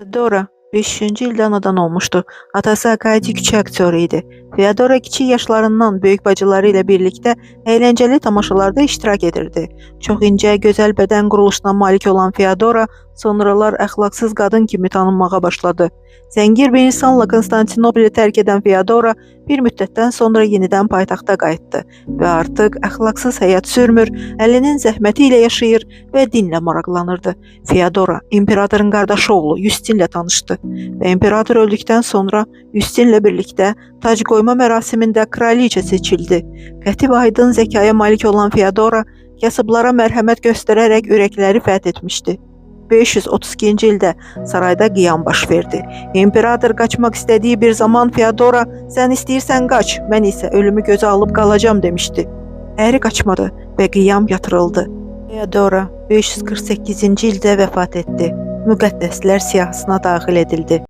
Feodora 5-cü ildə anadan olmuşdu. Atası Akadi küçük aktyoru idi. Feodora kiçik yaşlarından böyük bacıları ilə birlikdə əyləncəli tamaşalarda iştirak edirdi. Çox incə, gözəl bədən quruluşuna malik olan Feodora sonralar əxlaqsız qadın kimi tanınmağa başladı. Zəngin bir insanla Konstantinopoli tərk edən Feodora bir müddətdən sonra yenidən paytaxta qayıtdı və artıq əxlaqsız həyat sürmür, əlinin zəhməti ilə yaşayır və dinlə maraqlanırdı. Feodora imperatorun qardaşı oğlu Yustinlə tanışdı və imperator öldükdən sonra Yustinlə birlikdə tac qoyma mərasimində kraliçə seçildi. Qətib aydın zəkaya malik olan Feodora kasıblara mərhəmət göstərərək ürəkləri fəth etmişdi. 532-ci ildə sarayda qiyam baş verdi. İmperator qaçmaq istədiyi bir zaman Feodora "Sən istəyirsən qaç, mən isə ölümü gözə alıb qalacam" demişdi. Əri qaçmadı və qiyam yatırıldı. Feodora 548-ci ildə vəfat etdi. Müqəddəslər siyahısına daxil edildi.